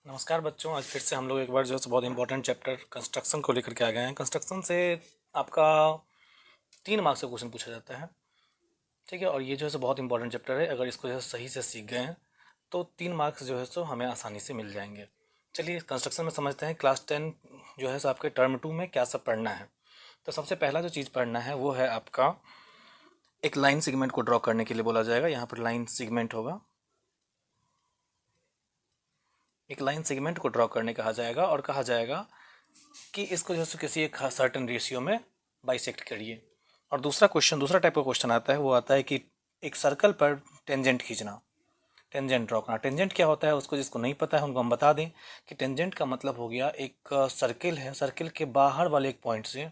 नमस्कार बच्चों, आज फिर से हम लोग एक बार जो है बहुत इंपॉर्टेंट चैप्टर कंस्ट्रक्शन को लेकर के आ गए हैं। कंस्ट्रक्शन से आपका 3 मार्क्स का क्वेश्चन पूछा जाता है, ठीक है। और ये जो है बहुत इंपॉर्टेंट चैप्टर है। अगर इसको जो है सही से सीख गए हैं तो 3 मार्क्स जो है हमें आसानी से मिल जाएंगे। चलिए कंस्ट्रक्शन में समझते हैं क्लास 10 जो है आपके टर्म 2 में क्या सब पढ़ना है। तो सबसे पहला जो चीज़ पढ़ना है वो है आपका एक लाइन सेगमेंट को ड्रॉ करने के लिए बोला जाएगा। यहाँ पर लाइन सेगमेंट होगा, एक लाइन सेगमेंट को ड्रॉ करने कहा जाएगा और कहा जाएगा कि इसको जो है किसी एक सर्टेन रेशियो में बाइसेक्ट करिए। और दूसरा टाइप का क्वेश्चन आता है, वो आता है कि एक सर्कल पर टेंजेंट खींचना, टेंजेंट ड्रॉ करना। टेंजेंट क्या होता है, उसको जिसको नहीं पता है उनको हम बता दें कि टेंजेंट का मतलब हो गया एक सर्किल है, सर्किल के बाहर वाले एक पॉइंट से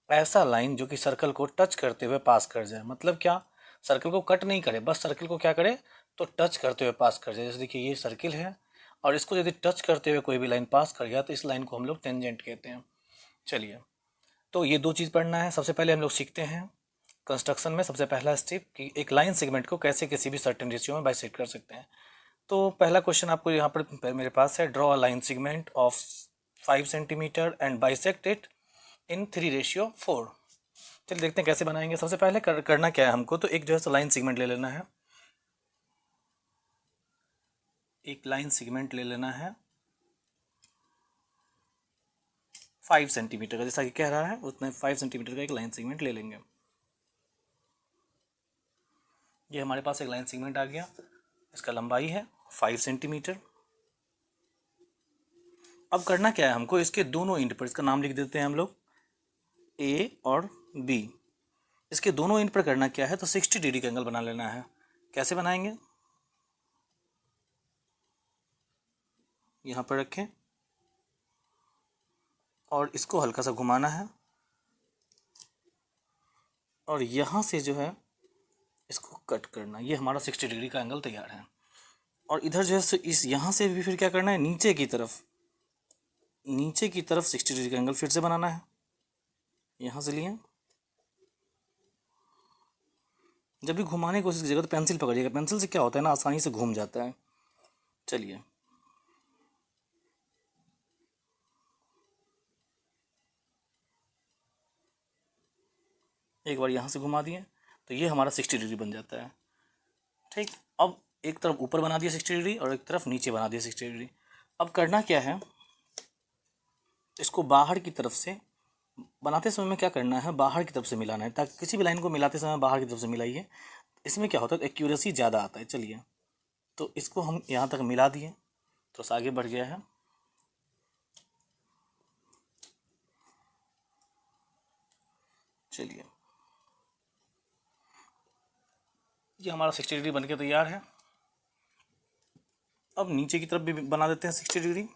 ऐसा लाइन जो कि सर्कल को टच करते हुए पास कर जाए। मतलब क्या, सर्कल को कट नहीं करे, बस सर्कल को क्या करे तो टच करते हुए पास कर जाए। जैसे देखिए ये सर्किल है और इसको यदि टच करते हुए कोई भी लाइन पास कर गया तो इस लाइन को हम लोग टेंजेंट कहते हैं। चलिए, तो ये 2 चीज़ पढ़ना है। सबसे पहले हम लोग सीखते हैं कंस्ट्रक्शन में सबसे पहला स्टेप कि एक लाइन सेगमेंट को कैसे किसी भी सर्टेन रेशियो में बाइसेक्ट कर सकते हैं। तो पहला क्वेश्चन आपको यहाँ पर मेरे पास है, draw a line segment of 5 centimetre and bisect it in 3:4। चलिए देखते हैं कैसे बनाएंगे। सबसे पहले करना क्या है हमको, तो एक जो है लाइन सेगमेंट ले लेना है, एक लाइन सेगमेंट ले लेना है 5 सेंटीमीटर का, जैसा कि कह रहा है उतने 5 सेंटीमीटर का एक लाइन सेगमेंट ले लेंगे। ये हमारे पास एक लाइन सेगमेंट आ गया, इसका लंबाई है 5 सेंटीमीटर। अब करना क्या है हमको, इसके दोनों एंड पर, इसका नाम लिख देते हैं हम लोग ए और बी। इसके दोनों एंड पर करना क्या है, तो 60 डिग्री का एंगल बना लेना है। कैसे बनाएंगे, यहाँ पर रखें और इसको हल्का सा घुमाना है और यहाँ से जो है इसको कट करना। ये हमारा 60 डिग्री का एंगल तैयार है। और इधर जो है इस यहाँ से भी फिर क्या करना है, नीचे की तरफ 60 डिग्री का एंगल फिर से बनाना है। यहाँ से लिए, जब भी घुमाने की कोशिश कीजिएगा तो पेंसिल पकड़िएगा, पेंसिल से क्या होता है ना, आसानी से घूम जाता है। चलिए, एक बार यहाँ से घुमा दिए तो ये हमारा 60 डिग्री बन जाता है, ठीक। अब एक तरफ ऊपर बना दिया 60 डिग्री और एक तरफ नीचे बना दिया 60 डिग्री। अब करना क्या है, इसको बाहर की तरफ से बनाते समय में क्या करना है, बाहर की तरफ से मिलाना है, ताकि किसी भी लाइन को मिलाते समय बाहर की तरफ से मिलाइए। इसमें क्या होता है, एक्यूरेसी ज़्यादा आता है। चलिए, तो इसको हम यहाँ तक मिला दिए, तो तो आगे बढ़ गया है। चलिए, ये हमारा 60 डिग्री बन के तैयार है। अब नीचे की तरफ भी बना देते हैं 60 डिग्री,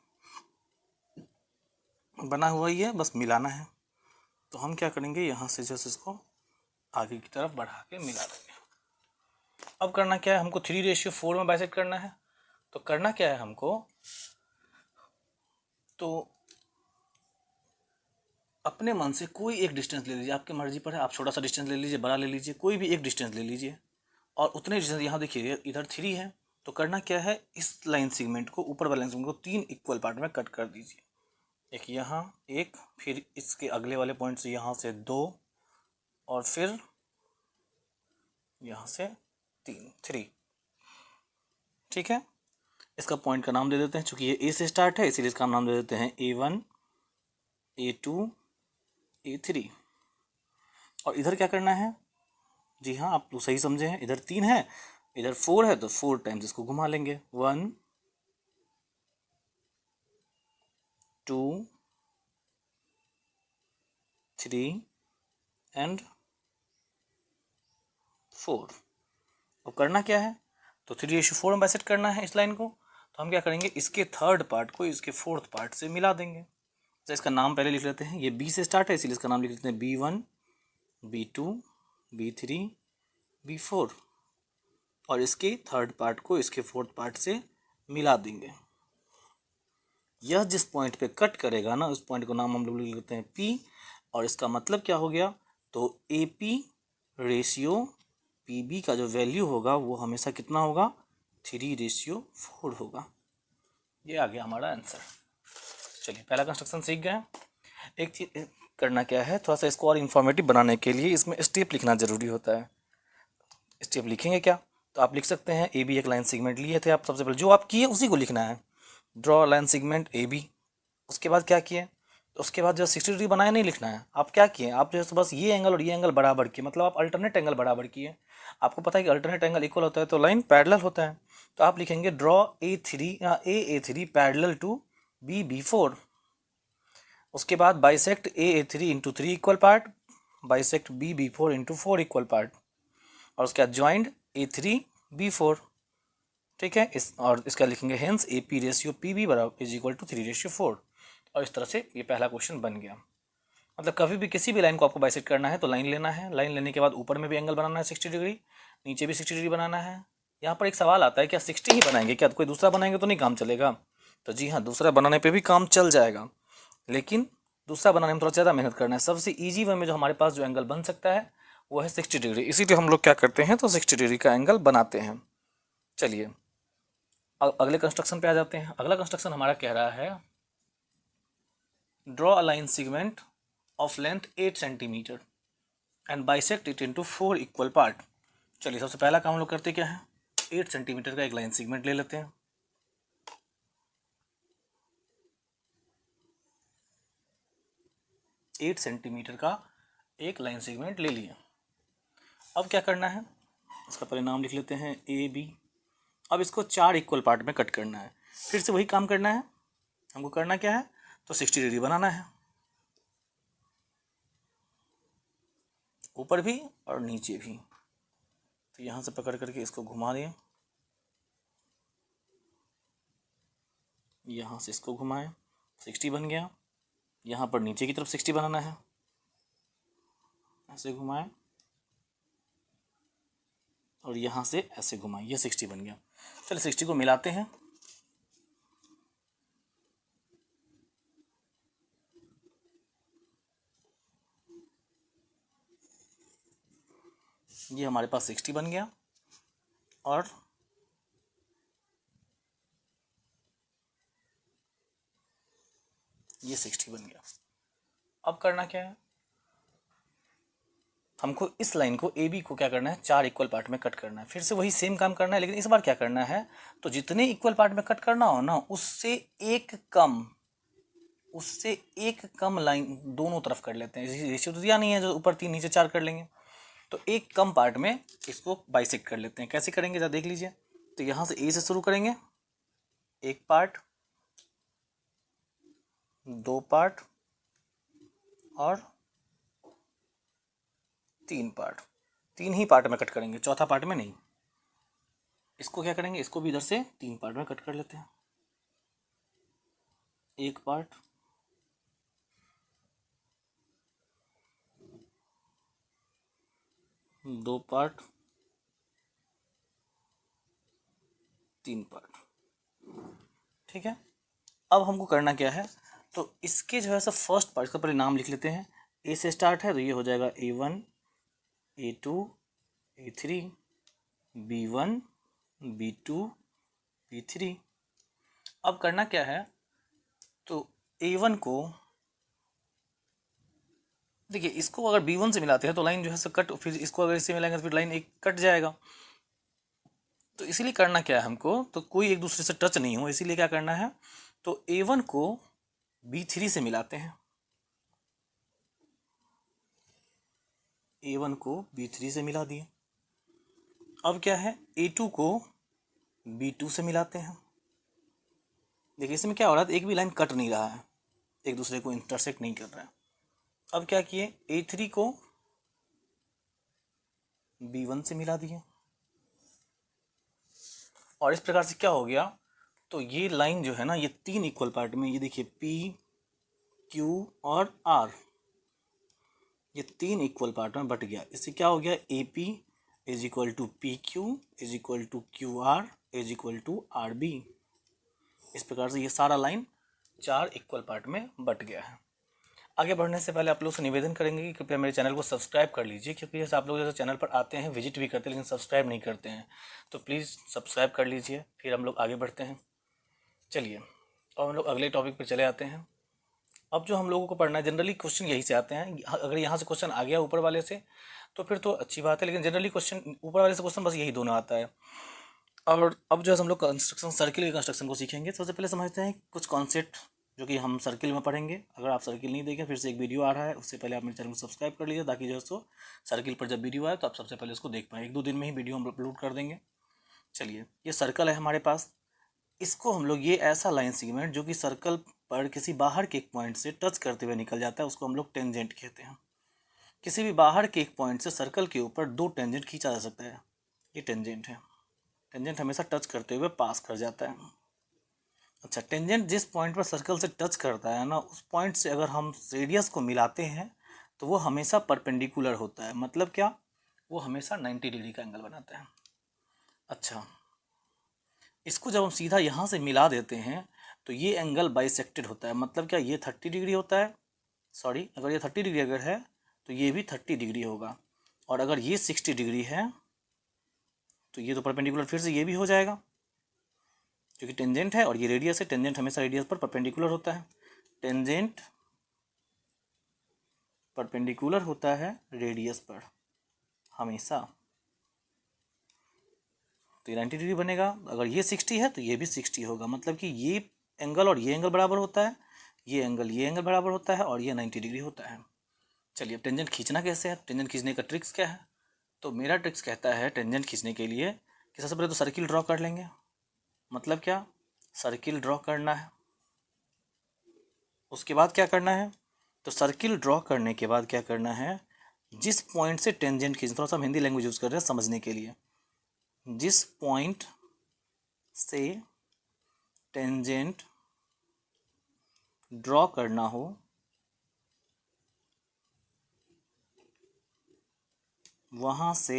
बना हुआ ही है, बस मिलाना है। तो हम क्या करेंगे, यहाँ से जो है इसको आगे की तरफ बढ़ा के मिला देंगे। अब करना क्या है हमको, 3:4 में बाइसेक्ट करना है। तो करना क्या है हमको, तो अपने मन से कोई एक डिस्टेंस ले लीजिए, आपकी मर्जी पर है, आप छोटा सा डिस्टेंस ले लीजिए, बड़ा ले लीजिए, कोई भी एक डिस्टेंस ले लीजिए। और उतने डिस्टेंस, यहाँ देखिए इधर 3 है, तो करना क्या है, इस लाइन सेगमेंट को, ऊपर वाले लाइन सेगमेंट को 3 इक्वल पार्ट में कट कर दीजिए। एक यहाँ, एक, फिर इसके अगले वाले पॉइंट से यहाँ से 2 और फिर यहाँ से 3, ठीक है। इसका पॉइंट का नाम दे देते हैं, चूंकि ये ए से स्टार्ट है इसीलिए इसका नाम दे देते हैं A1, A2, A3। और इधर क्या करना है, जी हाँ आप लोग सही समझे हैं, इधर 3 है, इधर 4 है, तो 4 टाइम्स इसको घुमा लेंगे। 1, 2, 3 एंड 4। अब करना क्या है, तो 3:4 में बाइसेक्ट करना है इस लाइन को। तो हम क्या करेंगे, इसके थर्ड पार्ट को इसके फोर्थ पार्ट से मिला देंगे। तो इसका नाम पहले लिख लेते हैं, ये बी से स्टार्ट है इसीलिए इसका नाम लिख लेते हैं B1, B2, B3, B4। और इसके थर्ड पार्ट को इसके फोर्थ पार्ट से मिला देंगे। यह जिस पॉइंट पे कट करेगा ना, उस पॉइंट को नाम हम लोग लिख लेते हैं P। और इसका मतलब क्या हो गया, तो AP रेशियो PB का जो वैल्यू होगा वो हमेशा कितना होगा, 3:4 होगा। ये आ गया हमारा आंसर। चलिए पहला कंस्ट्रक्शन सीख गए। एक चीज़ करना क्या है, थोड़ा सा इसको और इन्फॉर्मेटिव बनाने के लिए इसमें स्टेप लिखना ज़रूरी होता है। स्टेप लिखेंगे क्या, तो आप लिख सकते हैं ए बी एक लाइन सेगमेंट लिए थे आप, सबसे पहले जो आप किए उसी को लिखना है, draw line segment A B. उसके बाद क्या किए, तो उसके बाद जो 60 डिग्री बनाया नहीं लिखना है, आप क्या किए, आप जो है बस ये एंगल और ये एंगल बराबर किए, मतलब आप अल्टरनेट एंगल बराबर किए। आपको पता है कि अल्टरनेट एंगल इक्वल होता है तो लाइन पैरेलल होता है, तो आप लिखेंगे draw A3 parallel to B4। उसके बाद bisect A3 into 3 equal part, bisect B4 into 4 equal part, और उसके बाद ज्वाइंट A3B4। ठीक है, इस और इसका लिखेंगे हेंस AP रेशियो PB बराबर इज इक्वल टू 3/4। और इस तरह से ये पहला क्वेश्चन बन गया। मतलब कभी भी किसी भी लाइन को आपको बाइसेक्ट करना है तो लाइन लेना है, लाइन लेने के बाद ऊपर में भी एंगल बनाना है 60 डिग्री, नीचे भी 60 डिग्री बनाना है। यहाँ पर एक सवाल आता है क्या 60 ही बनाएंगे क्या, कोई दूसरा बनाएंगे तो नहीं काम चलेगा, तो जी हाँ, दूसरा बनाने पे भी काम चल जाएगा, लेकिन दूसरा बनाने में थोड़ा ज़्यादा मेहनत करना है। सबसे ईजी वे में जो हमारे पास जो एंगल बन सकता है वो है 60 डिग्री, इसीलिए हम लोग क्या करते हैं तो 60 डिग्री का एंगल बनाते हैं। चलिए अगले कंस्ट्रक्शन पे आ जाते हैं। अगला कंस्ट्रक्शन हमारा कह रहा है draw a line segment of length 8 centimetre and bisect it into 4 equal part. चलिए सबसे पहला काम हम लोग करते क्या है, 8 सेंटीमीटर का एक लाइन सेगमेंट ले लेते हैं। एट सेंटीमीटर का एक लाइन सेगमेंट ले लिया। अब क्या करना है, इसका परिणाम लिख लेते हैं AB। अब इसको 4 इक्वल पार्ट में कट करना है, फिर से वही काम करना है। हमको करना क्या है, तो 60 डिग्री बनाना है, ऊपर भी और नीचे भी। तो यहाँ से पकड़ करके इसको घुमा दें, यहाँ से इसको घुमाएं, 60 बन गया। यहाँ पर नीचे की तरफ 60 बनाना है, ऐसे घुमाएं और यहाँ से ऐसे घुमाएं, ये 60 बन गया। चलिए 60 को मिलाते हैं। ये हमारे पास 60 बन गया और ये 60 बन गया। अब करना क्या है, हमको इस लाइन को AB को क्या करना है, 4 इक्वल पार्ट में कट करना है। फिर से वही सेम काम करना है, लेकिन इस बार क्या करना है, तो जितने इक्वल पार्ट में कट करना हो ना उससे एक कम लाइन दोनों तरफ कर लेते हैं। रेशियो तो दिया नहीं है जो ऊपर 3 नीचे 4 कर लेंगे, तो एक कम पार्ट में इसको बाइसेक्ट कर लेते हैं। कैसे करेंगे जरा देख लीजिए। तो यहाँ से A से शुरू करेंगे, एक पार्ट, 2 पार्ट और 3 पार्ट। 3 ही पार्ट में कट करेंगे, चौथा पार्ट में नहीं। इसको क्या करेंगे, इसको भी इधर से 3 पार्ट में कट कर लेते हैं। एक पार्ट, 2 पार्ट, 3 पार्ट। ठीक है, अब हमको करना क्या है, तो इसके जो है सो फर्स्ट पार्ट का परिणाम लिख लेते हैं। A से स्टार्ट है तो ये हो जाएगा A1, A2, A3, B1, B2, B3। अब करना क्या है, तो A1 को देखिए, इसको अगर B1 से मिलाते हैं तो लाइन जो है सो कट, फिर इसको अगर इससे मिलाएंगे तो फिर लाइन एक कट जाएगा। तो इसीलिए करना क्या है हमको, तो कोई एक दूसरे से टच नहीं हो, इसीलिए क्या करना है, तो A1 को B3 से मिलाते हैं, A1 को B3 से मिला दिए। अब क्या है, A2 को B2 से मिलाते हैं। देखिए इसमें क्या हो रहा है, एक भी लाइन कट नहीं रहा है, एक दूसरे को इंटरसेक्ट नहीं कर रहा है। अब क्या किए, A3 को B1 से मिला दिए, और इस प्रकार से क्या हो गया, तो ये लाइन जो है ना, ये 3 इक्वल पार्ट में, ये देखिए P, Q और R, ये 3 इक्वल पार्ट में बट गया। इससे क्या हो गया, AP is equal to PQ is equal to QR is equal to RB। इस प्रकार से ये सारा लाइन 4 इक्वल पार्ट में बट गया है। आगे बढ़ने से पहले आप लोग से निवेदन करेंगे कि कृपया मेरे चैनल को सब्सक्राइब कर लीजिए, क्योंकि जैसे आप लोग जैसे चैनल पर आते हैं, विजिट भी करते हैं, लेकिन सब्सक्राइब नहीं करते हैं, तो प्लीज़ सब्सक्राइब कर लीजिए। फिर हम लोग आगे बढ़ते हैं। चलिए अब हम लोग अगले टॉपिक पर चले आते हैं। अब जो हम लोगों को पढ़ना है, जनरली क्वेश्चन यही से आते हैं। अगर यहाँ से क्वेश्चन आ गया ऊपर वाले से तो फिर तो अच्छी बात है, लेकिन जनरली क्वेश्चन ऊपर वाले से क्वेश्चन बस यही दोनों आता है। और अब जो है हम लोग कंस्ट्रक्शन, सर्किल के कंस्ट्रक्शन को सीखेंगे। सबसे पहले समझते हैं कुछ कॉन्सेप्ट जो कि हम सर्किल में पढ़ेंगे। अगर आप सर्किल नहीं देखें, फिर से एक वीडियो आ रहा है, उससे पहले आप मेरे चैनल को सब्सक्राइब कर लीजिए, ताकि जो है सो सर्किल पर जब वीडियो आए तो आप सबसे पहले उसको देख पाएँ। 1-2 दिन में ही वीडियो हम अपलोड कर देंगे। चलिए, ये सर्कल है हमारे पास। इसको हम लोग, ये ऐसा लाइन सेगमेंट जो कि सर्कल पर किसी बाहर के एक पॉइंट से टच करते हुए निकल जाता है, उसको हम लोग टेंजेंट कहते हैं। किसी भी बाहर के एक पॉइंट से सर्कल के ऊपर 2 टेंजेंट खींचा जा सकता है, ये टेंजेंट है। टेंजेंट हमेशा टच करते हुए पास कर जाता है। अच्छा, टेंजेंट जिस पॉइंट पर सर्कल से टच करता है ना, उस पॉइंट से अगर हम रेडियस को मिलाते हैं तो वो हमेशा परपेंडिकुलर होता है। मतलब क्या? वो हमेशा 90 डिग्री का एंगल बनाता है। अच्छा, इसको जब हम सीधा यहाँ से मिला देते हैं तो ये एंगल बाइसेक्टेड होता है। मतलब क्या? ये 30 डिग्री होता है। सॉरी, अगर ये 30 डिग्री अगर है तो ये भी 30 डिग्री होगा। और अगर ये 60 डिग्री है तो ये तो परपेंडिकुलर फिर से ये भी हो जाएगा, क्योंकि टेंजेंट है और ये रेडियस है। टेंजेंट हमेशा रेडियस पर परपेंडिकुलर होता है। टेंजेंट परपेंडिकुलर होता है रेडियस पर हमेशा। तो ये 90 डिग्री बनेगा। अगर ये 60 है तो ये भी 60 होगा। मतलब कि ये एंगल और ये एंगल बराबर होता है, ये एंगल बराबर होता है, और ये 90 डिग्री होता है। चलिए, अब टेंजेंट खींचना कैसे है? टेंजेंट खींचने का ट्रिक्स क्या है? तो मेरा ट्रिक्स कहता है टेंजेंट खींचने के लिए कि सबसे पहले तो सर्किल ड्रॉ कर लेंगे। मतलब क्या? सर्किल ड्रॉ करना है। उसके बाद क्या करना है? तो सर्किल ड्रॉ करने के बाद क्या करना है? जिस पॉइंट से टेंजेंट खींचना, थोड़ा सा हम हिंदी लैंग्वेज यूज़ कर रहे हैं समझने के लिए। जिस पॉइंट से टेंजेंट ड्रॉ करना हो वहां से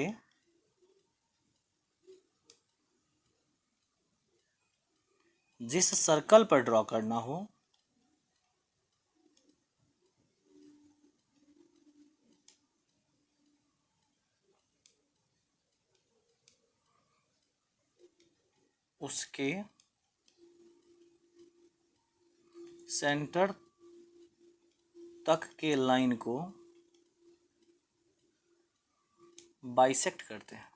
जिस सर्कल पर ड्रॉ करना हो उसके सेंटर तक के लाइन को बाइसेक्ट करते हैं।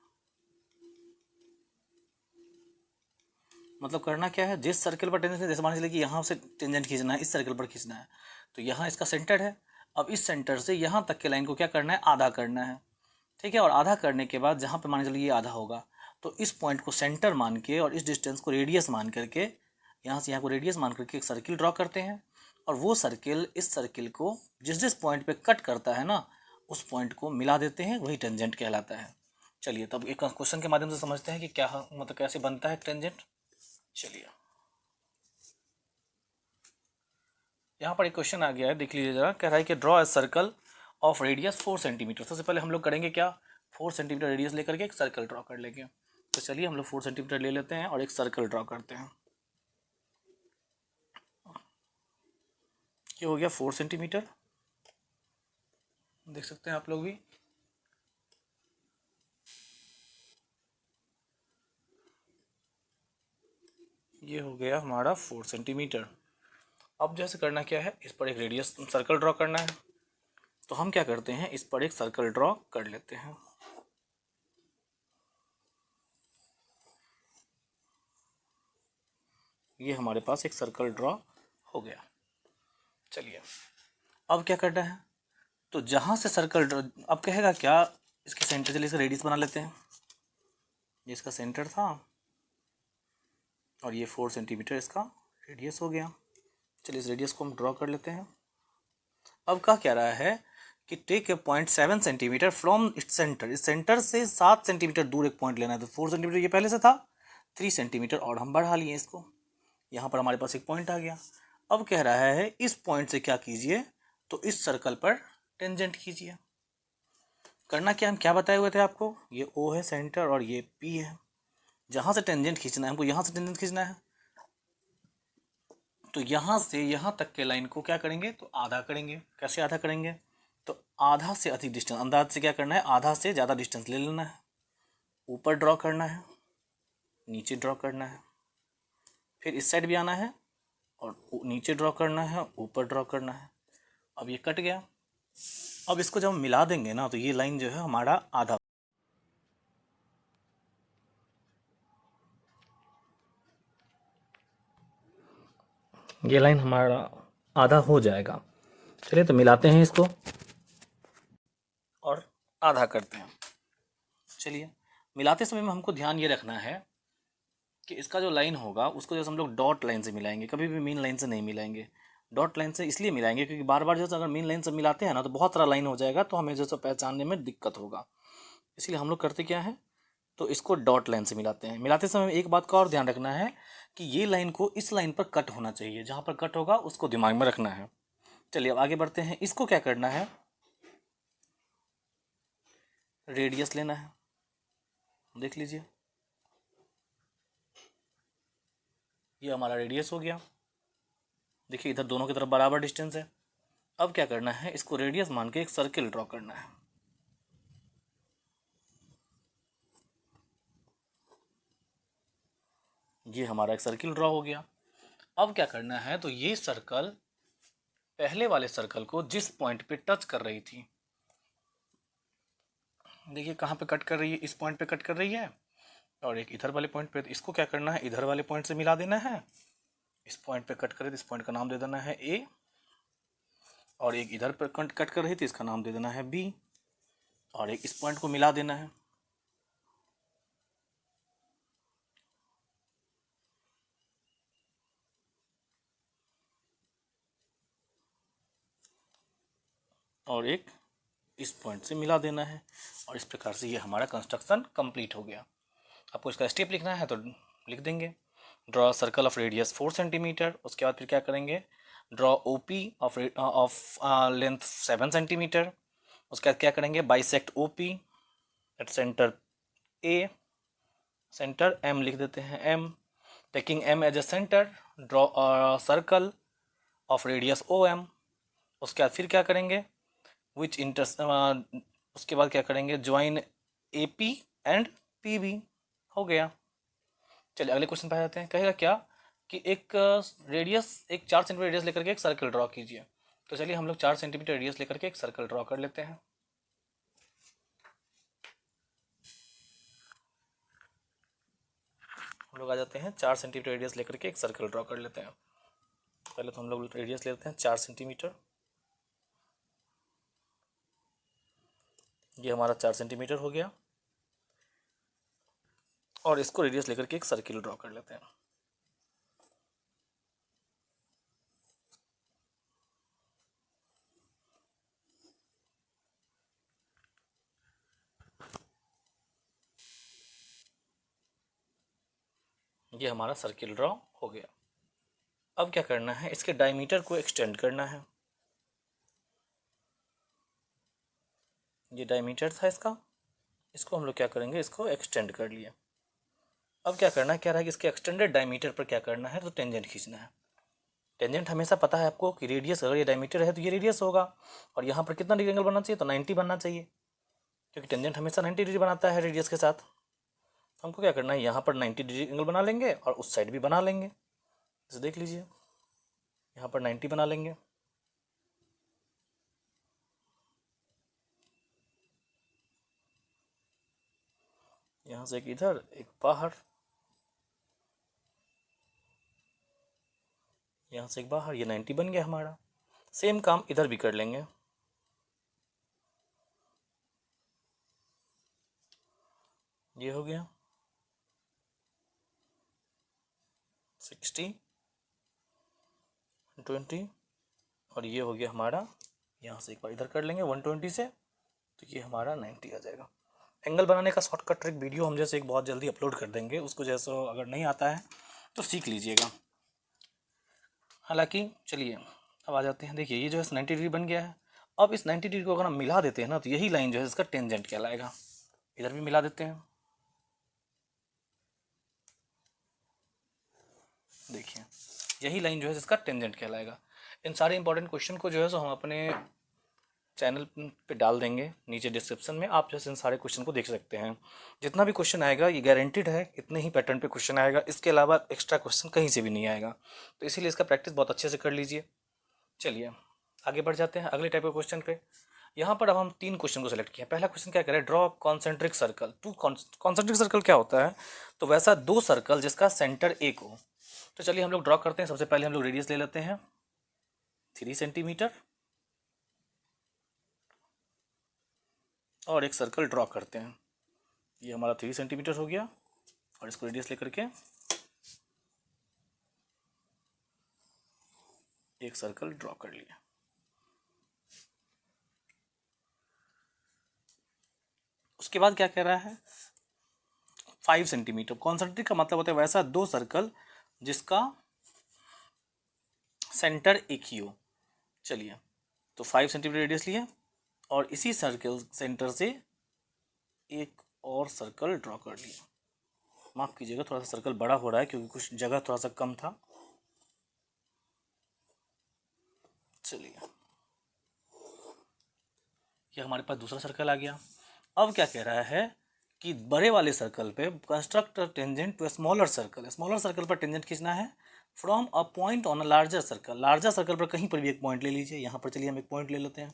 मतलब करना क्या है? जिस सर्कल पर टेंजेंट, जैसे मान लीजिए कि यहाँ से टेंजेंट खींचना है, इस सर्कल पर खींचना है, तो यहाँ इसका सेंटर है। अब इस सेंटर से यहाँ तक के लाइन को क्या करना है? आधा करना है। ठीक है, और आधा करने के बाद जहाँ पे मान चलिए ये आधा होगा, तो इस पॉइंट को सेंटर मान के और इस डिस्टेंस को रेडियस मान करके, यहाँ से यहाँ को रेडियस मान करके एक सर्किल ड्रॉ करते हैं। और वो सर्किल इस सर्किल को जिस जिस पॉइंट पे कट करता है ना, उस पॉइंट को मिला देते हैं, वही टेंजेंट कहलाता है। चलिए, तब एक क्वेश्चन के माध्यम से समझते हैं कि क्या मतलब कैसे बनता है टेंजेंट। चलिए, यहाँ पर एक क्वेश्चन आ गया है, देख लीजिए जरा। कह रहा है कि draw a circle of radius 4 centimetre. सबसे पहले हम लोग करेंगे क्या? 4 सेंटीमीटर रेडियस लेकर के एक सर्कल ड्रॉ कर लेंगे। तो चलिए, हम लोग 4 सेंटीमीटर ले लेते हैं और एक सर्कल ड्रॉ करते हैं। ये हो गया 4 सेंटीमीटर, देख सकते हैं आप लोग भी। ये हो गया हमारा 4 सेंटीमीटर। अब जैसे करना क्या है, इस पर एक रेडियस सर्कल ड्रॉ करना है। तो हम क्या करते हैं, इस पर एक सर्कल ड्रॉ कर लेते हैं। ये हमारे पास एक सर्कल ड्रॉ हो गया। चलिए, अब क्या करना है? तो जहाँ से सर्कल ड्रॉ, अब कहेगा क्या? इसके सेंटर से इसका रेडियस बना लेते हैं। ये इसका सेंटर था और ये 4 सेंटीमीटर इसका रेडियस हो गया। चलिए, इस रेडियस को हम ड्रॉ कर लेते हैं। अब क्या कह रहा है कि take a point 7 centimetre from its centre. इस सेंटर से 7 सेंटीमीटर दूर एक पॉइंट लेना है। तो 4 सेंटीमीटर ये पहले से था, 3 सेंटीमीटर और हम बढ़ा लिए इसको। यहाँ पर हमारे पास एक पॉइंट आ गया। अब कह रहा है इस पॉइंट से क्या कीजिए? तो इस सर्कल पर टेंजेंट खींचिए। करना क्या, हम क्या बताए हुए थे आपको? ये O है सेंटर और ये P है। जहाँ से टेंजेंट खींचना है हमको, यहाँ से टेंजेंट खींचना है, तो यहाँ से यहाँ तक के लाइन को क्या करेंगे? तो आधा करेंगे। कैसे आधा करेंगे? तो आधा से अधिक डिस्टेंस, अंदाज से क्या करना है? आधा से ज़्यादा डिस्टेंस ले लेना है। ऊपर ड्रॉ करना है, नीचे ड्रॉ करना है, फिर इस साइड भी आना है और नीचे ड्रॉ करना है, ऊपर ड्रॉ करना है। अब ये कट गया। अब इसको जब हम मिला देंगे ना तो ये लाइन जो है हमारा आधा, ये लाइन हमारा आधा हो जाएगा। चलिए तो मिलाते हैं इसको और आधा करते हैं। चलिए मिलाते समय में हमको ध्यान ये रखना है कि इसका जो लाइन होगा उसको जैसे हम लोग डॉट लाइन से मिलाएंगे, कभी भी मेन लाइन से नहीं मिलाएंगे। डॉट लाइन से इसलिए मिलाएंगे क्योंकि बार बार जैसे अगर मेन लाइन से मिलाते हैं ना तो बहुत सारा लाइन हो जाएगा, तो हमें जैसे पहचानने में दिक्कत होगा। इसलिए हम लोग करते क्या है, तो इसको डॉट लाइन से मिलाते हैं। मिलाते समय एक बात का और ध्यान रखना है कि ये लाइन को इस लाइन पर कट होना चाहिए, जहाँ पर कट होगा उसको दिमाग में रखना है। चलिए अब आगे बढ़ते हैं। इसको क्या करना है, रेडियस लेना है। देख लीजिए ये हमारा रेडियस हो गया। देखिए इधर दोनों की तरफ बराबर डिस्टेंस है। अब क्या करना है, इसको रेडियस मान के एक सर्किल ड्रॉ करना है। ये हमारा एक सर्किल ड्रॉ हो गया। अब क्या करना है, तो ये सर्कल पहले वाले सर्कल को जिस पॉइंट पे टच कर रही थी, देखिए कहाँ पे कट कर रही है, इस पॉइंट पे कट कर रही है और एक इधर वाले पॉइंट पे। तो इसको क्या करना है, इधर वाले पॉइंट से मिला देना है। इस पॉइंट पे कट करे तो इस पॉइंट का नाम दे देना है ए, और एक इधर पर कट कर रही थी, इसका नाम दे देना है बी, और एक इस पॉइंट को मिला देना है। और एक इस पॉइंट से मिला देना है। और इस प्रकार से ये हमारा कंस्ट्रक्शन कंप्लीट हो गया। आपको इसका स्टेप लिखना है तो लिख देंगे, draw circle of radius 4 centimetre. उसके बाद फिर क्या करेंगे, draw O P of length 7 centimetre. उसके बाद क्या करेंगे, bisect O P at centre A, centre M लिख देते हैं M, taking M as a centre, draw circle of radius O M. उसके बाद फिर क्या करेंगे, विच इंटर उसके बाद क्या करेंगे, join A P and P B. हो गया। चलिए अगले क्वेश्चन पे आ जाते हैं। कहेगा क्या कि एक रेडियस, एक 4 सेंटीमीटर रेडियस लेकर के एक सर्कल ड्रॉ कीजिए। तो चलिए हम लोग 4 सेंटीमीटर रेडियस लेकर के एक सर्कल ड्रॉ कर लेते हैं। हम लोग आ जाते हैं 4 सेंटीमीटर रेडियस लेकर के एक सर्कल ड्रॉ कर लेते हैं। पहले तो हम लोग रेडियस लेते हैं 4 सेंटीमीटर। ये हमारा 4 सेंटीमीटर हो गया और इसको रेडियस लेकर के एक सर्किल ड्रॉ कर लेते हैं। ये हमारा सर्किल ड्रॉ हो गया। अब क्या करना है, इसके डायमीटर को एक्सटेंड करना है। ये डायमीटर था इसका, इसको हम लोग क्या करेंगे, इसको एक्सटेंड कर लिए। अब क्या करना है, क्या रहा है कि इसके एक्सटेंडेड डायमीटर पर क्या करना है, तो टेंजेंट खींचना है। टेंजेंट हमेशा पता है आपको कि रेडियस, अगर ये डायमीटर है तो ये रेडियस होगा, और यहाँ पर कितना डिग्री एंगल बनना चाहिए, तो 90 बनना चाहिए, क्योंकि टेंजेंट हमेशा 90 डिग्री बनाता है रेडियस के साथ। हमको क्या करना है, यहाँ पर 90 डिग्री एंगल बना लेंगे और उस साइड भी बना लेंगे। जैसे देख लीजिए यहाँ पर 90 बना लेंगे। यहाँ से एक इधर एक बाहर, यहाँ से एक बाहर, ये 90 बन गया हमारा। सेम काम इधर भी कर लेंगे। ये हो गया 60, 20, और ये हो गया हमारा, यहाँ से एक बार इधर कर लेंगे 120 से, तो ये हमारा 90 आ जाएगा। एंगल बनाने का शॉर्टकट ट्रिक वीडियो हम जैसे एक बहुत जल्दी अपलोड कर देंगे, उसको जैसे अगर नहीं आता है तो सीख लीजिएगा। हालांकि चलिए अब आ जाते हैं। देखिए ये जो है 90 डिग्री बन गया है। अब इस 90 डिग्री को अगर हम मिला देते हैं ना तो यही लाइन जो है इसका टेंजेंट कहलाएगा। इधर भी मिला देते हैं। देखिए यही लाइन जो है इसका टेंजेंट कहलाएगा। इन सारे इंपॉर्टेंट क्वेश्चन को जो है सो हम अपने चैनल पे डाल देंगे नीचे डिस्क्रिप्शन में, आप जैसे इन सारे क्वेश्चन को देख सकते हैं। जितना भी क्वेश्चन आएगा ये गारंटीड है, इतने ही पैटर्न पे क्वेश्चन आएगा, इसके अलावा एक्स्ट्रा क्वेश्चन कहीं से भी नहीं आएगा। तो इसीलिए इसका प्रैक्टिस बहुत अच्छे से कर लीजिए। चलिए आगे बढ़ जाते हैं अगले टाइप के क्वेश्चन पे। यहाँ पर अब हम 3 क्वेश्चन को सिलेक्ट किया। पहला क्वेश्चन क्या करें, draw concentric circle two. Concentric circle क्या होता है, तो वैसा 2 सर्कल जिसका सेंटर एक हो। तो चलिए हम लोग ड्रॉ करते हैं। सबसे पहले हम लोग रेडियस ले लेते हैं 3 सेंटीमीटर और एक सर्कल ड्रॉ करते हैं। ये हमारा 3 सेंटीमीटर हो गया और इसको रेडियस लेकर के एक सर्कल ड्रॉ कर लिया। उसके बाद क्या कह रहा है, 5 सेंटीमीटर। कॉन्सेंट्रिक का मतलब होता है वैसा 2 सर्कल जिसका सेंटर एक ही हो। चलिए तो 5 सेंटीमीटर रेडियस लिए और इसी सर्कल सेंटर से एक और सर्कल ड्रॉ कर लिया। माफ़ कीजिएगा, थोड़ा सा सर्कल बड़ा हो रहा है क्योंकि कुछ जगह थोड़ा सा कम था। चलिए ये हमारे पास दूसरा सर्कल आ गया। अब क्या कह रहा है कि बड़े वाले सर्कल पे construct tangent to smaller circle. Smaller circle पर टेंजेंट खींचना है from a point on a larger circle. Larger circle पर कहीं पर भी एक पॉइंट ले लीजिए। यहाँ पर चलिए हम एक पॉइंट ले लेते हैं।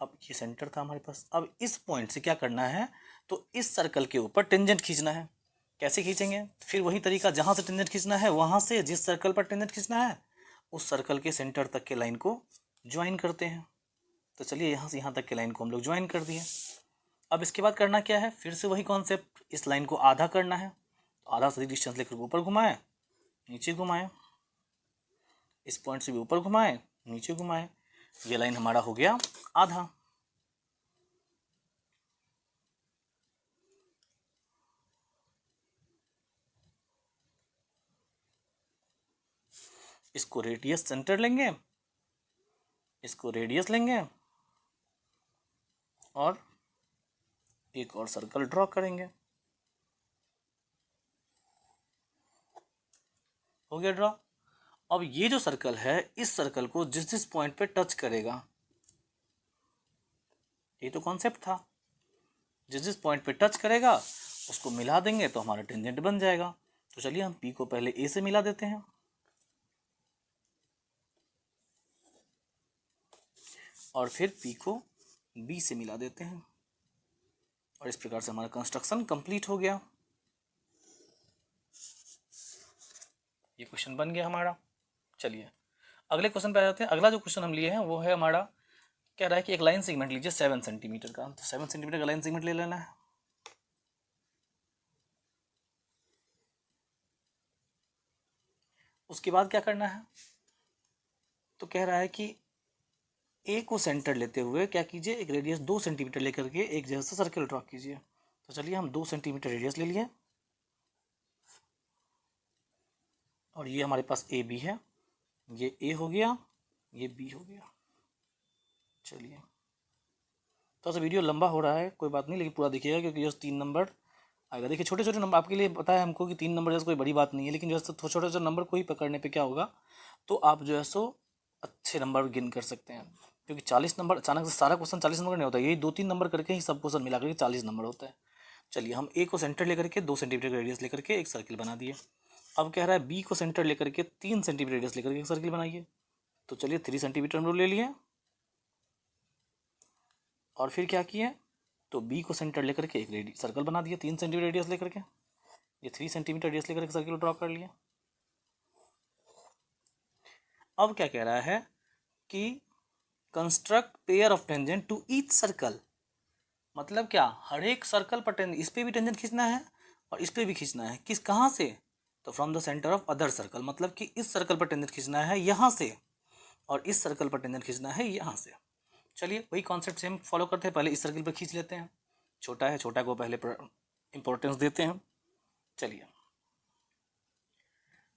अब ये सेंटर था हमारे पास। अब इस पॉइंट से क्या करना है, तो इस सर्कल के ऊपर टेंजेंट खींचना है। कैसे खींचेंगे, फिर वही तरीका, जहाँ से टेंजेंट खींचना है वहाँ से जिस सर्कल पर टेंजेंट खींचना है उस सर्कल के सेंटर तक के लाइन को ज्वाइन करते हैं। तो चलिए यहाँ से यहाँ तक के लाइन को हम लोग ज्वाइन कर दिए। अब इसके बाद करना क्या है, फिर से वही कॉन्सेप्ट, इस लाइन को आधा करना है। तो आधा से डिस्टेंस लेकर ऊपर घुमाए, नीचे घुमाए, इस पॉइंट से भी ऊपर घुमाए, नीचे घुमाए, ये लाइन हमारा हो गया आधा। इसको रेडियस सेंटर लेंगे, इसको रेडियस लेंगे और एक और सर्कल ड्रॉ करेंगे। हो गया ड्रॉ। अब ये जो सर्कल है इस सर्कल को जिस जिस पॉइंट पे टच करेगा, ये तो कॉन्सेप्ट था, जिस जिस पॉइंट पे टच करेगा उसको मिला देंगे तो हमारा टेंजेंट बन जाएगा। तो चलिए हम पी को पहले ए से मिला देते हैं और फिर पी को बी से मिला देते हैं और इस प्रकार से हमारा कंस्ट्रक्शन कंप्लीट हो गया। ये क्वेश्चन बन गया हमारा। चलिए अगले क्वेश्चन पे आ जाते हैं। अगला जो क्वेश्चन हम लिए हैं वो है हमारा, कह रहा है कि एक लाइन सेगमेंट लीजिए 7 सेंटीमीटर का। तो 7 सेंटीमीटर का लाइन सेगमेंट ले लेना है। उसके बाद क्या करना है, तो कह रहा है कि ए को सेंटर लेते हुए क्या कीजिए, एक रेडियस 2 सेंटीमीटर लेकर के एक जैसा सर्कल ड्रॉ कीजिए। तो चलिए हम 2 सेंटीमीटर रेडियस ले लिए और ये हमारे पास ए बी है। ये ए हो गया, ये बी हो गया। चलिए थोड़ा सा वीडियो लंबा हो रहा है, कोई बात नहीं, लेकिन पूरा देखिएगा क्योंकि जैसे 3 नंबर आएगा। देखिए छोटे छोटे नंबर आपके लिए पता है हमको कि 3 नंबर जैसे कोई बड़ी बात नहीं है, लेकिन जैसे छोटे छोटे नंबर को ही पकड़ने पे क्या होगा, तो आप जो है सो अच्छे नंबर गिन कर सकते हैं। क्योंकि 40 नंबर अचानक से सारा क्वेश्चन 40 नंबर का नहीं होता, यही 2-3 नंबर करके ही सब क्वेश्चन मिला करके 40 नंबर होता है। चलिए हम ए को सेंटर लेकर के 2 सेंटीमीटर का रेडियस लेकर के एक सर्किल बना दिए। अब कह रहा है बी को सेंटर लेकर के 3 सेंटीमीटर रेडियस लेकर के एक सर्किल बनाइए। तो चलिए 3 सेंटीमीटर हम लोग ले लिए और फिर क्या किए, तो बी को सेंटर लेकर के एक सर्कल बना दिया 3 सेंटीमीटर रेडियस लेकर के। ये 3 सेंटीमीटर रेडियस लेकर के सर्कल ड्रॉ कर लिया। अब क्या कह रहा है कि construct pair of tangent to each circle. मतलब क्या, हर एक सर्कल पर टेंजेंट, इस पे भी टेंजेंट खींचना है और इस पे भी खींचना है। किस, कहाँ से, तो from the centre of other circle. मतलब कि इस सर्कल पर टेंजेंट खींचना है यहाँ से और इस सर्कल पर टेंजेंट खींचना है यहाँ से। चलिए वही कॉन्सेप्ट सेम फॉलो करते हैं। पहले इस सर्कल पर खींच लेते हैं, छोटा है, छोटा को पहले इंपॉर्टेंस देते हैं। चलिए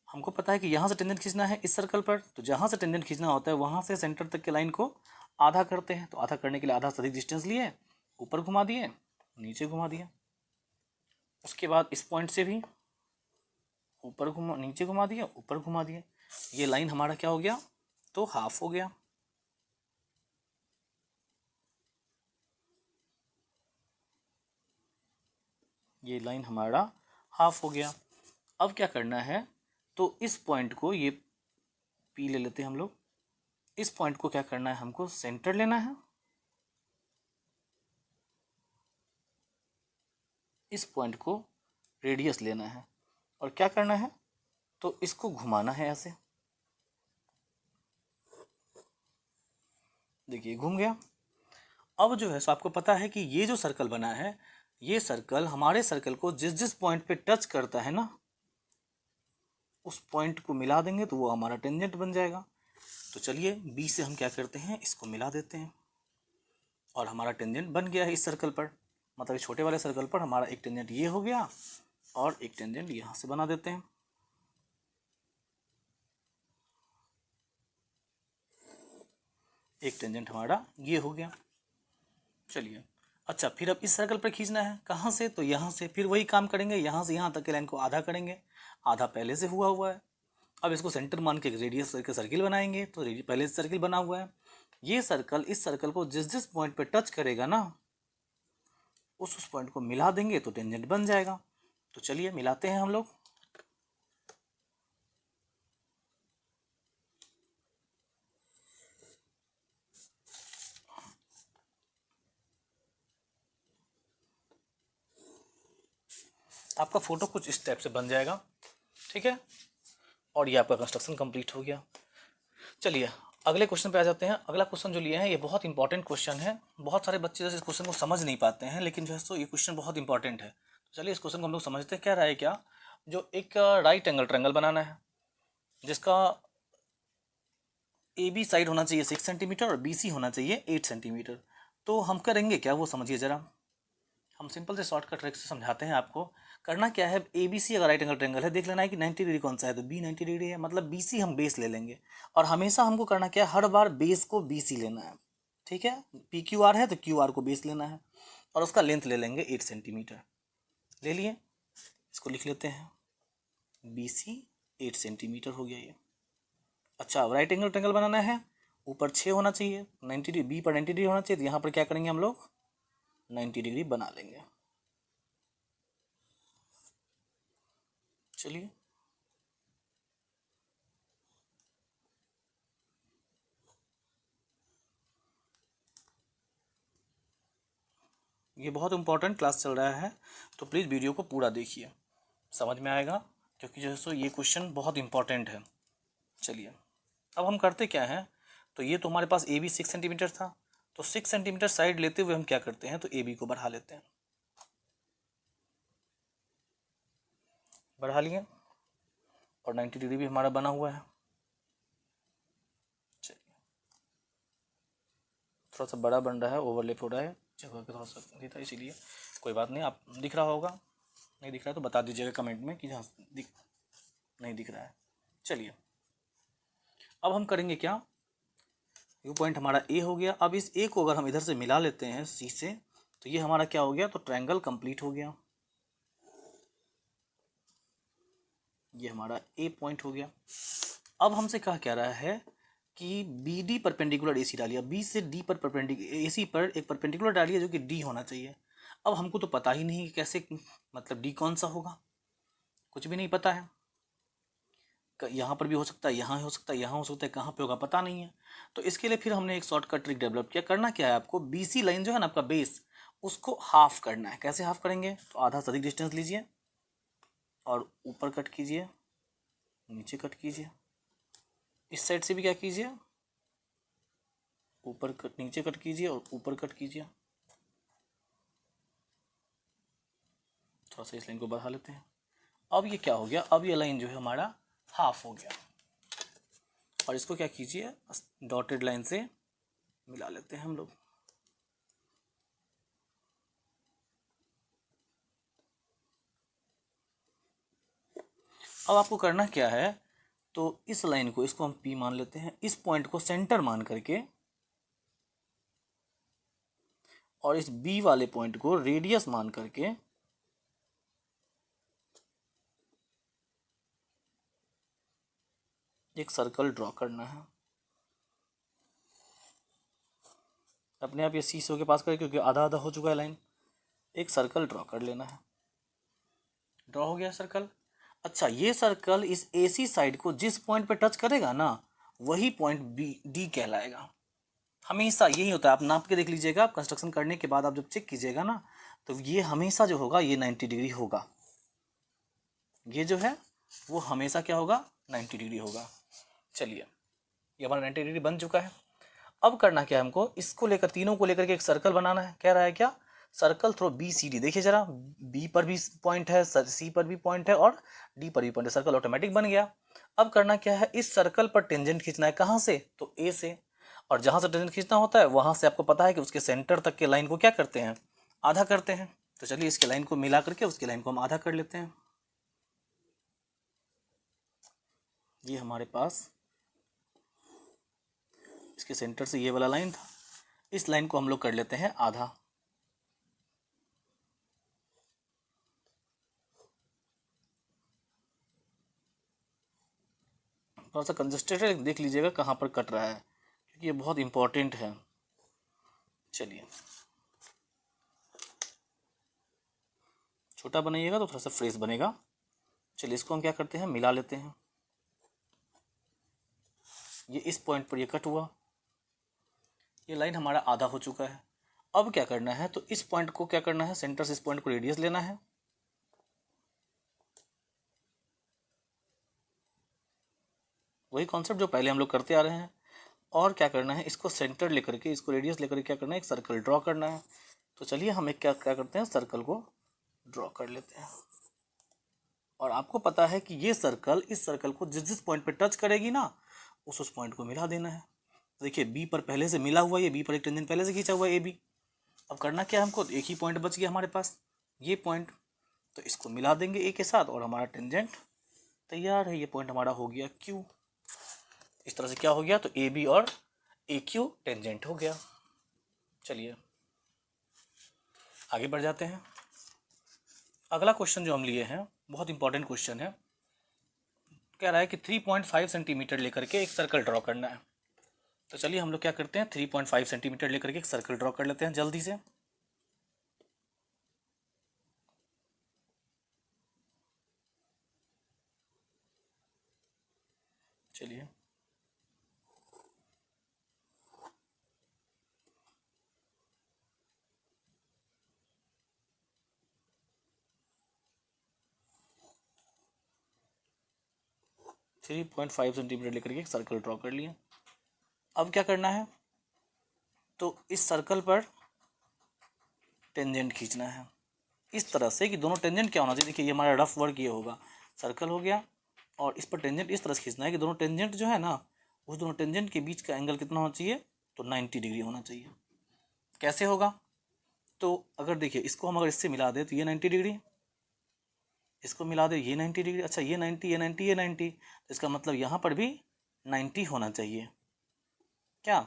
हमको पता है कि यहाँ से टेंजेंट खींचना है इस सर्कल पर, तो जहाँ से टेंजेंट खींचना होता है वहाँ से सेंटर तक के लाइन को आधा करते हैं। तो आधा करने के लिए आधा से अधिक डिस्टेंस लिए, ऊपर घुमा दिए, नीचे घुमा दिया। उसके बाद इस पॉइंट से भी ऊपर घुमा, नीचे घुमा दिया, ऊपर घुमा दिया। ये लाइन हमारा क्या हो गया, तो हाफ हो गया। ये लाइन हमारा हाफ हो गया। अब क्या करना है, तो इस पॉइंट को, ये पी ले लेते हैं हम लोग, इस पॉइंट को क्या करना है, हमको सेंटर लेना है, इस पॉइंट को रेडियस लेना है, और क्या करना है, तो इसको घुमाना है ऐसे। देखिए घूम गया। अब जो है सो आपको पता है कि ये जो सर्कल बना है, ये सर्कल हमारे सर्कल को जिस जिस पॉइंट पे टच करता है ना, उस पॉइंट को मिला देंगे तो वो हमारा टेंजेंट बन जाएगा। तो चलिए बी से हम क्या करते हैं, इसको मिला देते हैं और हमारा टेंजेंट बन गया है इस सर्कल पर। मतलब इस छोटे वाले सर्कल पर हमारा एक टेंजेंट ये हो गया और एक टेंजेंट यहाँ से बना देते हैं। एक टेंजेंट हमारा ये हो गया। चलिए अच्छा, फिर अब इस सर्कल पर खींचना है, कहाँ से, तो यहाँ से। फिर वही काम करेंगे, यहाँ से यहाँ तक के लाइन को आधा करेंगे, आधा पहले से हुआ है। अब इसको सेंटर मान के रेडियस करके सर्किल बनाएंगे, तो पहले से सर्किल बना हुआ है। ये सर्कल इस सर्कल को जिस जिस पॉइंट पे टच करेगा ना, उस पॉइंट को मिला देंगे तो टेंजेंट बन जाएगा। तो चलिए मिलाते हैं हम लोग। आपका फोटो कुछ इस टाइप से बन जाएगा, ठीक है, और ये आपका कंस्ट्रक्शन कंप्लीट हो गया। चलिए अगले क्वेश्चन पे आ जाते हैं। अगला क्वेश्चन जो लिए हैं ये बहुत इंपॉर्टेंट क्वेश्चन है। बहुत सारे बच्चे जैसे इस क्वेश्चन को समझ नहीं पाते हैं, लेकिन जो है सो ये क्वेश्चन बहुत इंपॉर्टेंट है। तो चलिए इस क्वेश्चन को हम लोग समझते हैं। क्या रहा है, क्या जो एक राइट एंगल ट्रायंगल बनाना है, जिसका ए बी साइड होना चाहिए 6 सेंटीमीटर और बी सी होना चाहिए 8 सेंटीमीटर। तो हम करेंगे क्या, वो समझिए ज़रा। हम सिंपल से शॉर्टकट ट्रिक से समझाते हैं आपको। करना क्या है, ए बी सी अगर राइट एंगल ट्रायंगल है, देख लेना है कि 90 डिग्री कौन सा है, तो बी 90 डिग्री है, मतलब बी सी हम बेस ले लेंगे। और हमेशा हमको करना क्या है, हर बार बेस को बी सी लेना है, ठीक है। पी क्यू आर है तो क्यू आर को बेस लेना है, और उसका लेंथ ले लेंगे 8 सेंटीमीटर। ले लिए, इसको लिख लेते हैं, बी सी 8 सेंटीमीटर हो गया ये। अच्छा, अब राइट एंगल ट्रायंगल बनाना है, ऊपर 6 होना चाहिए, 90 डिग्री, बी पर 90 डिग्री होना चाहिए, तो यहाँ पर क्या करेंगे हम लोग, 90 डिग्री बना लेंगे। चलिए ये बहुत इंपॉर्टेंट क्लास चल रहा है, तो प्लीज़ वीडियो को पूरा देखिए, समझ में आएगा, क्योंकि जो है सो ये क्वेश्चन बहुत इंपॉर्टेंट है। चलिए अब हम करते क्या हैं, तो ये तो हमारे पास ए बी 6 सेंटीमीटर था, तो 6 सेंटीमीटर साइड लेते हुए हम क्या करते हैं, तो ए बी को बढ़ा लेते हैं, बढ़ा लिए, और 90 डिग्री भी हमारा बना हुआ है। चलिए थोड़ा सा बड़ा बन रहा है, ओवरलैप हो रहा है, जगह का थोड़ा सा नहीं था, इसीलिए कोई बात नहीं। आप दिख रहा होगा, नहीं दिख रहा है तो बता दीजिएगा कमेंट में कि हाँ नहीं दिख रहा है। चलिए अब हम करेंगे क्या, ये पॉइंट हमारा ए हो गया। अब इस ए को अगर हम इधर से मिला लेते हैं सी से, तो ये हमारा क्या हो गया, तो ट्रायंगल कंप्लीट हो गया। ये हमारा ए पॉइंट हो गया। अब हमसे कह रहा है कि बी डी परपेंडिकुलर ए सी डालिए, बी से डी पर परपेंडिकुलर ए सी पर एक परपेंडिकुलर डालिए जो कि डी होना चाहिए। अब हमको तो पता ही नहीं कि कैसे, मतलब डी कौन सा होगा, कुछ भी नहीं पता है। यहाँ पर भी हो सकता है, यहाँ हो सकता है, यहाँ हो सकता है, कहाँ पे होगा पता नहीं है। तो इसके लिए फिर हमने एक शॉर्टकट ट्रिक डेवलप किया। करना क्या है आपको, बी सी लाइन जो है ना आपका बेस, उसको हाफ करना है। कैसे हाफ करेंगे, तो आधा से अधिक डिस्टेंस लीजिए और ऊपर कट कीजिए, नीचे कट कीजिए, इस साइड से भी क्या कीजिए, ऊपर कट, नीचे कट कीजिए और ऊपर कट कीजिए। थोड़ा सा इस लाइन को बढ़ा लेते हैं। अब ये क्या हो गया, अब ये लाइन जो है हमारा हाफ हो गया, और इसको क्या कीजिए, डॉटेड लाइन से मिला लेते हैं हम लोग। अब आपको करना क्या है, तो इस लाइन को, इसको हम P मान लेते हैं, इस पॉइंट को सेंटर मान करके, और इस B वाले पॉइंट को रेडियस मान करके एक सर्कल ड्रॉ करना है। अपने आप ये शीशों के पास करें, क्योंकि आधा आधा हो चुका है लाइन। एक सर्कल ड्रॉ कर लेना है। ड्रॉ हो गया सर्कल। अच्छा, ये सर्कल इस AC साइड को जिस पॉइंट पे टच करेगा ना, वही पॉइंट D कहलाएगा। हमेशा यही होता है, आप नाप के देख लीजिएगा, आप कंस्ट्रक्शन करने के बाद आप जब चेक कीजिएगा ना, तो ये हमेशा जो होगा ये 90 डिग्री होगा। ये जो है वो हमेशा क्या होगा, 90 डिग्री होगा। चलिए, ये हमारा 90 डिग्री बन चुका है। अब करना क्या है हमको, इसको लेकर, तीनों को लेकर के एक सर्कल बनाना है। कह रहा है क्या, सर्कल थ्रो BCD। देखिए जरा, B पर भी पॉइंट है, C पर भी पॉइंट है और D पर भी पॉइंट है। सर्कल ऑटोमेटिक बन गया। अब करना क्या है, इस सर्कल पर टेंजेंट खींचना है। कहाँ से, तो A से। और जहाँ से टेंजेंट खींचना होता है वहाँ से आपको पता है कि उसके सेंटर तक के लाइन को क्या करते हैं, आधा करते हैं। तो चलिए इसके लाइन को मिला करके उसकी लाइन को हम आधा कर लेते हैं। ये हमारे पास इसके सेंटर से ये वाला लाइन था, इस लाइन को हम लोग कर लेते हैं आधा। थोड़ा सा कंजस्टेड है, देख लीजिएगा कहाँ पर कट रहा है, क्योंकि ये बहुत इंपॉर्टेंट है। चलिए, छोटा बनाइएगा तो थोड़ा सा फ्रेश बनेगा। चलिए इसको हम क्या करते हैं, मिला लेते हैं। ये इस पॉइंट पर ये कट हुआ, ये लाइन हमारा आधा हो चुका है। अब क्या करना है, तो इस पॉइंट को क्या करना है, सेंटर से इस पॉइंट को रेडियस लेना है। वही कॉन्सेप्ट जो पहले हम लोग करते आ रहे हैं। और क्या करना है, इसको सेंटर लेकर के, इसको रेडियस लेकर के क्या करना है, एक सर्कल ड्रॉ करना है। तो चलिए हम एक क्या क्या करते हैं, सर्कल को ड्रॉ कर लेते हैं। और आपको पता है कि ये सर्कल इस सर्कल को जिस जिस पॉइंट पे टच करेगी ना, उस पॉइंट को मिला देना है। देखिए B पर पहले से मिला हुआ है, ये B पर एक टेंजेंट पहले से खींचा हुआ है AB। अब करना क्या है हमको, एक ही पॉइंट बच गया हमारे पास, ये पॉइंट। तो इसको मिला देंगे A के साथ और हमारा टेंजेंट तैयार है। ये पॉइंट हमारा हो गया Q। इस तरह से क्या हो गया, तो AB और AQ टेंजेंट हो गया। चलिए आगे बढ़ जाते हैं। अगला क्वेश्चन जो हम लिए हैं बहुत इंपॉर्टेंट क्वेश्चन है। कह रहा है कि 3.5 सेंटीमीटर लेकर के एक सर्कल ड्रॉ करना है। तो चलिए हम लोग क्या करते हैं, 3.5 सेंटीमीटर लेकर के एक सर्कल ड्रॉ कर लेते हैं जल्दी से। चलिए, थ्री पॉइंट फाइव सेंटीमीटर लेकर के एक सर्कल ड्रॉ कर लिया। अब क्या करना है, तो इस सर्कल पर टेंजेंट खींचना है इस तरह से कि दोनों टेंजेंट क्या होना चाहिए। देखिए ये हमारा रफ वर्क ये होगा, सर्कल हो गया और इस पर टेंजेंट इस तरह से खींचना है कि दोनों टेंजेंट जो है ना, उस दोनों टेंजेंट के बीच का एंगल कितना होना चाहिए, तो 90 डिग्री होना चाहिए। कैसे होगा, तो अगर देखिए इसको हम अगर इससे मिला दें तो ये 90 डिग्री, इसको मिला दे ये 90 डिग्री। अच्छा ये 90, ये 90, ये 90, तो इसका मतलब यहाँ पर भी 90 होना चाहिए क्या।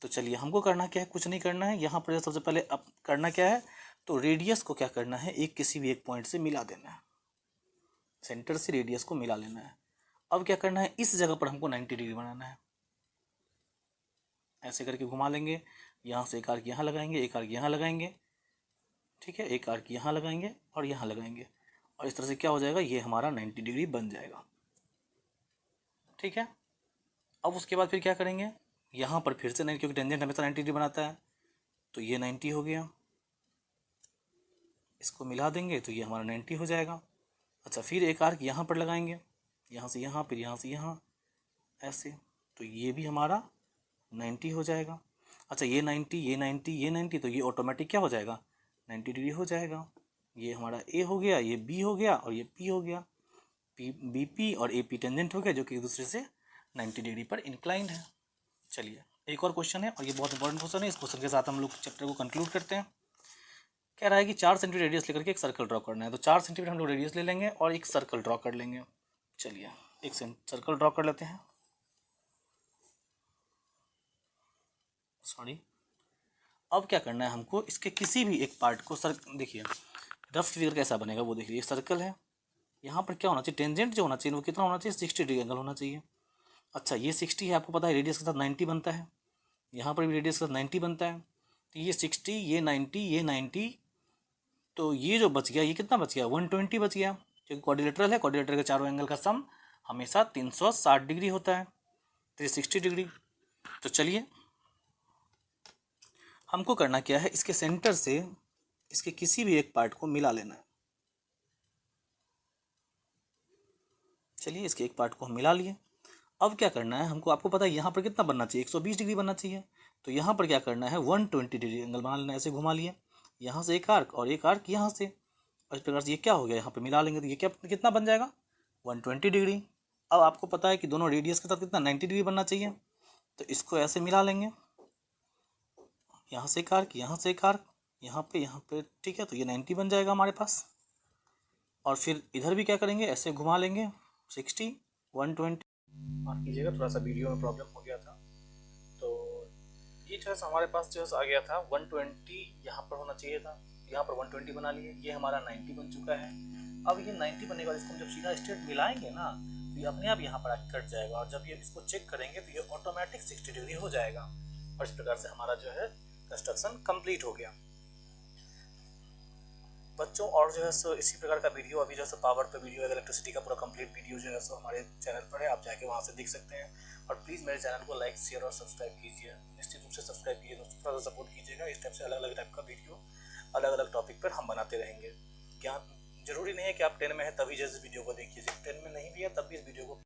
तो चलिए हमको करना क्या है, कुछ नहीं करना है। यहाँ पर सबसे पहले अब करना क्या है, तो रेडियस को क्या करना है, एक किसी भी एक पॉइंट से मिला देना है, सेंटर से रेडियस को मिला लेना है। अब क्या करना है, इस जगह पर हमको 90 डिग्री बनाना है। ऐसे करके घुमा लेंगे, यहाँ से एक आर्क यहाँ लगाएंगे, एक आर्क यहाँ लगाएंगे, ठीक है, एक आर्क यहाँ लगाएंगे और यहाँ लगाएंगे, और इस तरह से क्या हो जाएगा, ये हमारा 90 डिग्री बन जाएगा। ठीक है, अब उसके बाद फिर क्या करेंगे, यहाँ पर फिर से 90, क्योंकि टेंजेंट हमेशा 90 डिग्री बनाता है, तो ये 90 हो गया। इसको मिला देंगे तो ये हमारा 90 हो जाएगा। अच्छा फिर एक आर्क यहाँ पर लगाएंगे, यहाँ से यहाँ, फिर यहाँ से यहाँ, ऐसे, तो ये भी हमारा 90 हो जाएगा। अच्छा ये 90, ये 90, ये 90, तो ये ऑटोमेटिक क्या हो जाएगा, 90 डिग्री हो जाएगा। ये हमारा A हो गया, ये B हो गया और ये P हो गया। BP और AP टेंजेंट हो गया, जो कि एक दूसरे से 90 डिग्री पर इंक्लाइंड है। चलिए एक और क्वेश्चन है, और ये बहुत इंपॉर्टेंट क्वेश्चन है। इस क्वेश्चन के साथ हम लोग चैप्टर को कंक्लूड करते हैं। कह रहा है कि 4 सेंटीमीटर रेडियस लेकर के एक सर्कल ड्रॉ करना है। तो 4 सेंटीमीटर हम लोग रेडियस ले लेंगे और एक सर्कल ड्रॉ कर लेंगे। चलिए एक सर्कल ड्रॉ कर लेते हैं। सॉरी, अब क्या करना है हमको, इसके किसी भी एक पार्ट को देखिए रफ फिगर कैसा बनेगा वो देखिए। सर्कल है, यहाँ पर क्या होना चाहिए, टेंजेंट जो होना चाहिए वो कितना होना चाहिए, 60 डिग्री एंगल होना चाहिए। अच्छा ये 60 है, आपको पता है रेडियस के साथ 90 बनता है, यहाँ पर भी रेडियस के साथ 90 बनता है। तो ये 60, ये 90, ये 90, तो ये जो बच गया, ये कितना बच गया, 120 बच गया, क्योंकि क्वाड्रिलेटरल है, क्वाड्रिलेटरल के चारों एंगल का सम हमेशा 360 डिग्री होता है, 360 डिग्री। तो चलिए हमको करना क्या है, इसके सेंटर से इसके किसी भी एक पार्ट को मिला लेना है। चलिए इसके एक पार्ट को हम मिला लिए। अब क्या करना है हमको, आपको पता है यहाँ पर कितना बनना चाहिए, 120 डिग्री बनना चाहिए। तो यहाँ पर क्या करना है, 120 डिग्री एंगल बना लेना है। ऐसे घुमा लिए, यहाँ से एक आर्क और एक आर्क यहाँ से, और इस प्रकार से ये क्या हो गया, यहाँ पे मिला लेंगे तो ये क्या कितना बन जाएगा, 120 डिग्री। अब आपको पता है कि दोनों रेडियस के साथ कितना 90 डिग्री बनना चाहिए, तो इसको ऐसे मिला लेंगे, यहाँ से एक आर्क, यहाँ से एक आर्क, यहाँ पे, ठीक है। तो ये 90 बन जाएगा हमारे पास। और फिर इधर भी क्या करेंगे, ऐसे घुमा लेंगे, 60, 120। माफ़ कीजिएगा, थोड़ा सा वीडियो में प्रॉब्लम हो गया था। तो ये जो है हमारे पास जो है आ गया था 120, यहाँ पर होना चाहिए था, यहाँ पर 120 बना लिए। ये हमारा 90 बन चुका है। अब ये 90 बनने के बाद इसको हम जब सीधा स्ट्रेट मिलाएंगे ना, तो ये अपने आप यहाँ पर आके कट जाएगा, और जब ये इसको चेक करेंगे तो ये ऑटोमेटिक 60 डिग्री हो जाएगा। और इस प्रकार से हमारा जो है कंस्ट्रक्शन कंप्लीट हो गया बच्चों। और जो है सो इसी प्रकार का वीडियो अभी जो है पावर पे वीडियो, इलेक्ट्रिसिटी का पूरा कंप्लीट वीडियो जो है सो हमारे चैनल पर है, आप जाके वहाँ से देख सकते हैं। और प्लीज़ मेरे चैनल को लाइक, शेयर और सब्सक्राइब कीजिए, निश्चित रूप से सब्सक्राइब कीजिए दोस्तों, थोड़ा सा सपोर्ट कीजिएगा। इस टाइप से अलग अलग टाइप का वीडियो अलग अलग टॉपिक पर हम बनाते रहेंगे। ज्ञान जरूरी नहीं है कि आप 10 में है तभी जैसे वीडियो को देखिए, 10 में नहीं भी है तब भी इस वीडियो को